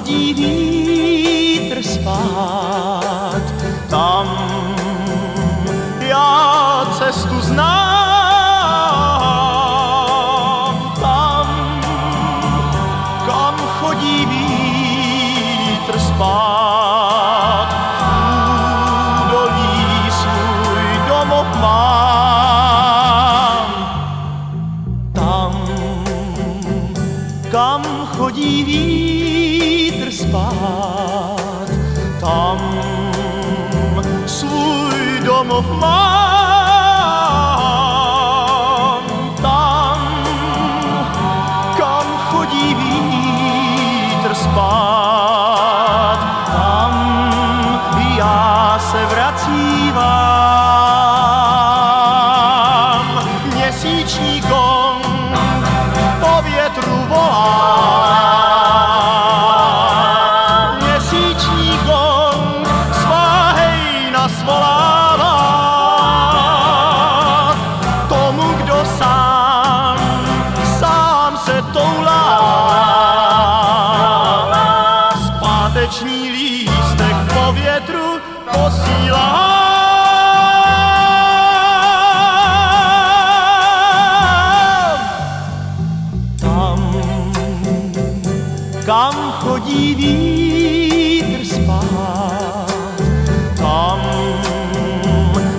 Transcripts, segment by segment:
chodí vítr spát, tam já cestu znám, tam, kam chodí vítr spát, údolí svůj domov mám, tam, kam chodí vítr spát, tam svůj domov mám, tam, kam chodí vítr spát, tam já se vracívám. Měsíční gong po větru volá, měsíční gong svá hejna svolává tomu, kdo sám se toulá. Zpáteční lístek po větru posílá. Kam chodí vítr spát, tam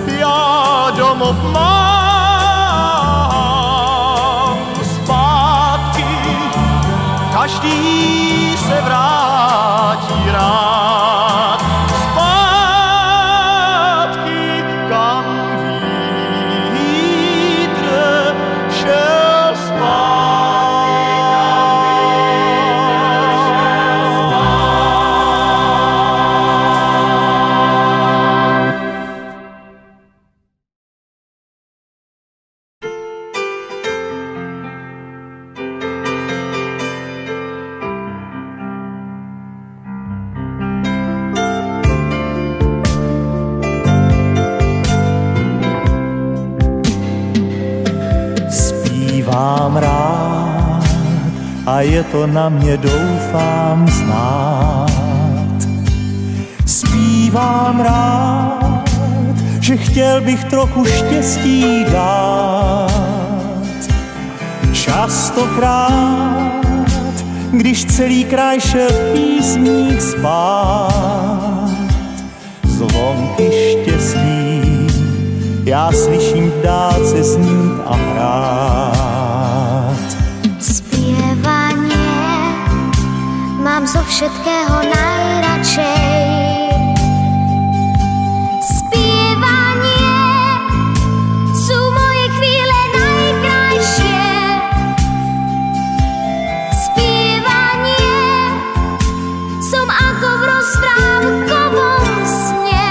já domov mám zpátky, každý se vrátí rád zpátky, kam vítr šel spát. Zpívám rád a je to na mě, doufám, znát. Zpívám rád, že chtěl bych trochu štěstí dát. Častokrát, když celý kraj šel v písních spát, zvonky štěstí já slyším v dálce znít a hrát. Zpěvaně mám zo všetkého najradšej. Zpěvaně sú moje chvíle najkrajšie. Zpěvaně som ako v rozprávkovom sne.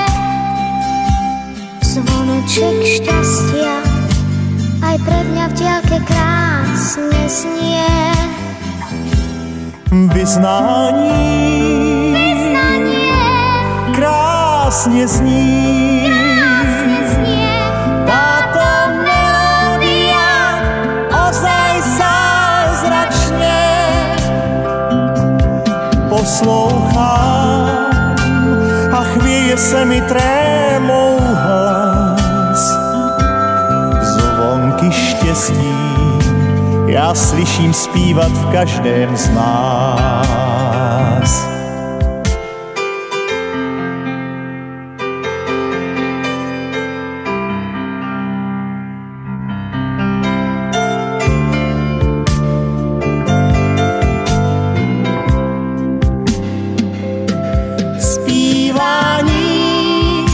Zvoneček šťastia aj pre mňa v diaľke krásne znie. Vyznání krásne zní, táto melódia ozaj zázračne. Poslouchám a chvěje se mi trémou hlas. Zvonky štěstí já slyším zpívat v každém z nás. Zpívání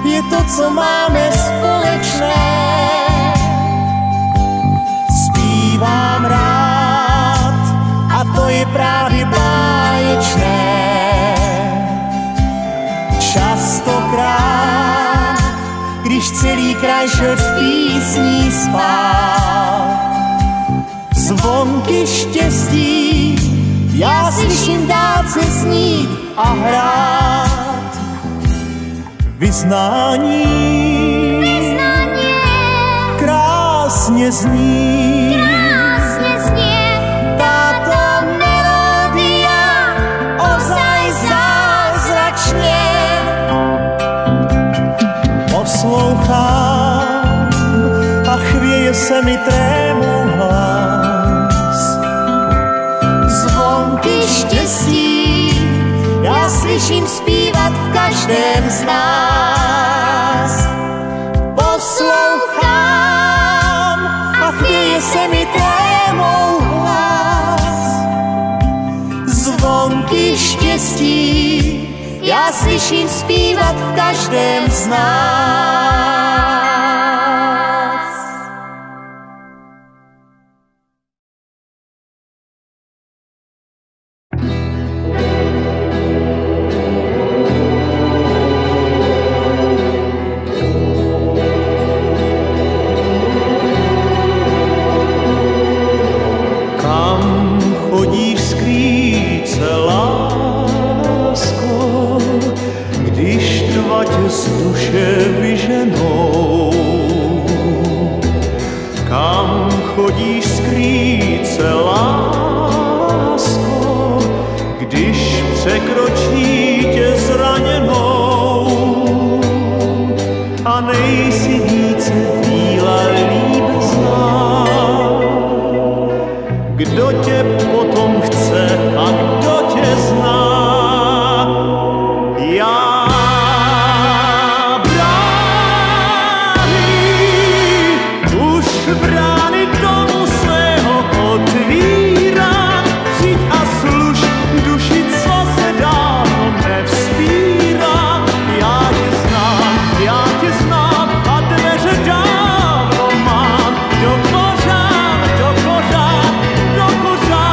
je to, co máme společné. Zpívám rád a to je právě báječné. Častokrát, když celý kraj šel v písní spát, zvonky štěstí já slyším dálce znít a hrát. Vyznání krásně zní, táto melódia se mi trému hlas. Zvonky štěstí já slyším zpívat v každém z nás. Poslouchám a chvěje se mi trémou hlas. Zvonky štěstí já slyším zpívat v každém z nás. Z duše vyženou. Kam chodíš skrýt se, lásko, když překročí tě zraněnou a nejsi více chvíle líbezná. Kdo tě potom chce a kdo tě zná? Brány domu svého otvírám, přijď a služ duši, co se dávno nevzpírá. Já tě znám a dveře dávno mám, do kořán, do kořán, do kořán.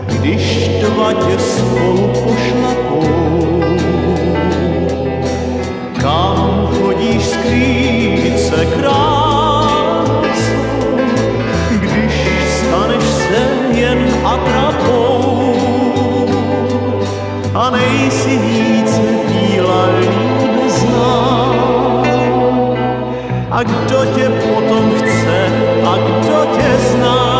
Když dva tě spolu pošlapou, kam chodíš skrýt se, kráso, když staneš se jen atrapou a nejsi více bílá líbezná. A kdo tě potom chce a kdo tě zná?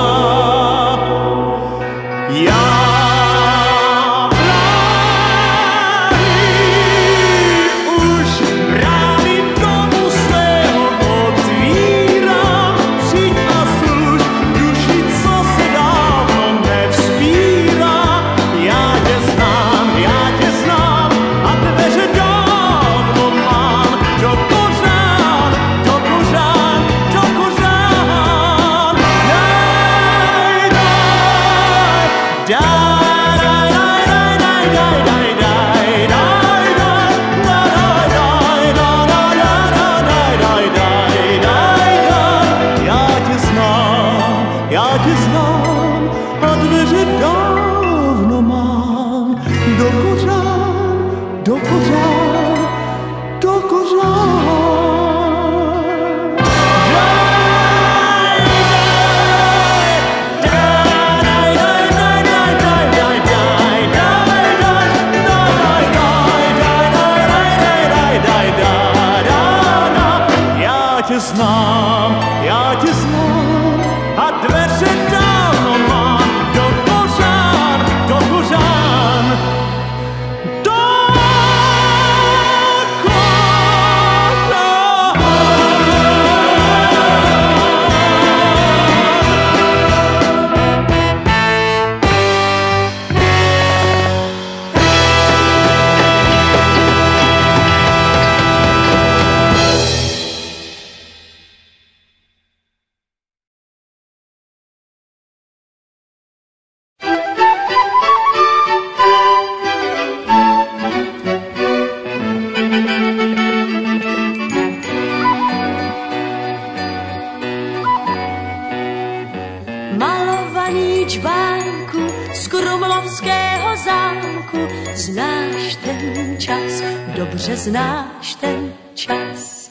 Já tě znám a dveře dávno mám, do kořán, do kořán, do kořán. Já tě znám a dveře dávno mám, do kořán, do kořán, do malovaný čbánku z Krumlovského zámku. Znáš ten čas, dobře znáš ten čas,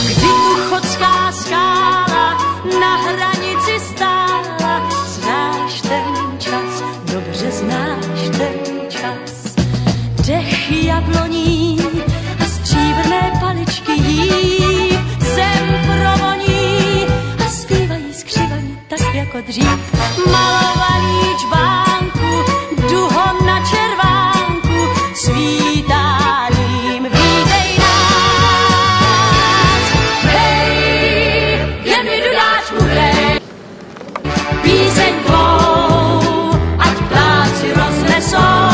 kdy tu chodská skála na hranici stála. Znáš ten čas, dobře znáš ten čas. Dech jabloní a stříbrné paličky jí zem provoní a zpívají skřivaní tak jako dřív. Malovaný čbánku, duhom na červánku, svítáním vítej nás. Hej, jen mi dudáčku hrej, píseň tvou, ať ptáci roznesou.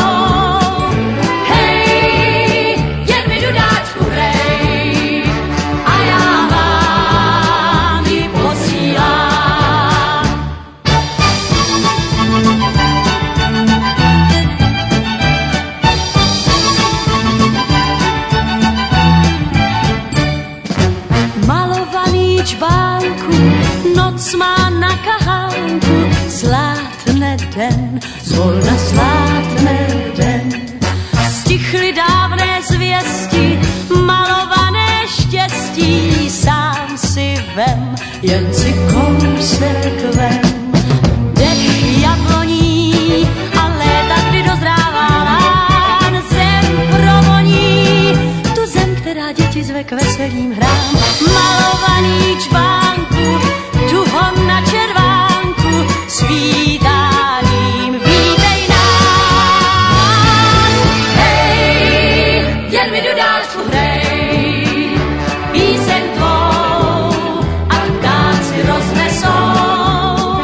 Noc má na kahánku, zlátne den, zvolna zlátne den. Stichly dávné zvěsti, malované štěstí, sám si vem, jen si kousek vem. Dech jabloní a léta, kdy dozrává lán, zem provoní, tu zem, která děti zve k veselým hrám. Malovaný čbánku, duhom na červánku, svítáním vítej nás. Hej, jen mi dudáčku hrej, píseň tvou a ptáci roznesou.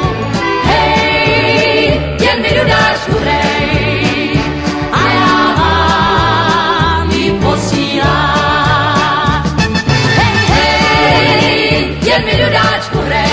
Hej, jen mi dudáčku hrej a já vám ji posílám. Hej, hej, jen mi dudáčku hrej,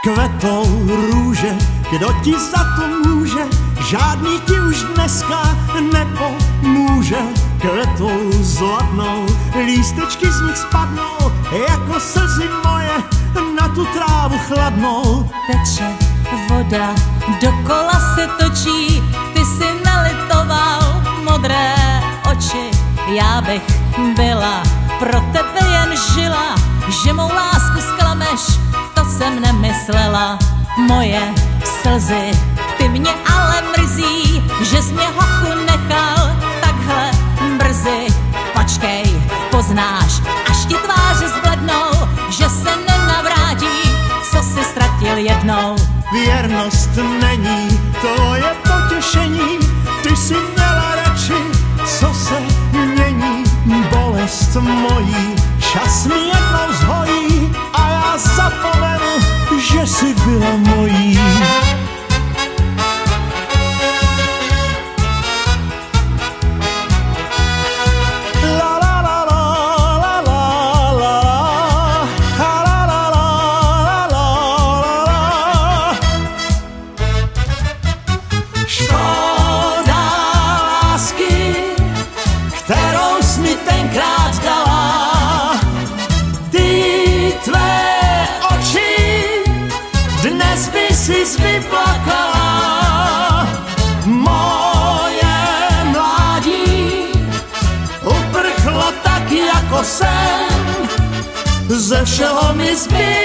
kvetou růže, kdo ti za to může, žádný ti už dneska nepomůže. Kvetou zlatnou, lístečky z nich spadnou, jako slzy moje na tu trávu chladnou. Teče voda, dokola se točí, ty si nalitoval modré oči. Já bych byla pro tebe jen žila, že mou lásku zklameš, to jsem nemyslela. Moje slzy, ty mě ale mrzí, že jsi mě hochu nechal takhle brzy. Počkej, poznáš, až ti tváře zblednou, že se nenavrátí, co si ztratil jednou. Věrnost není tvoje potěšení, ty si měla radši, co se mění. Bolest mojí čas mi jednou zhojí a já zapomenu, že jsi byla mojí. Jsi vyplakala moje mládí, uprchlo tak jako sen, ze všeho mi zbylo.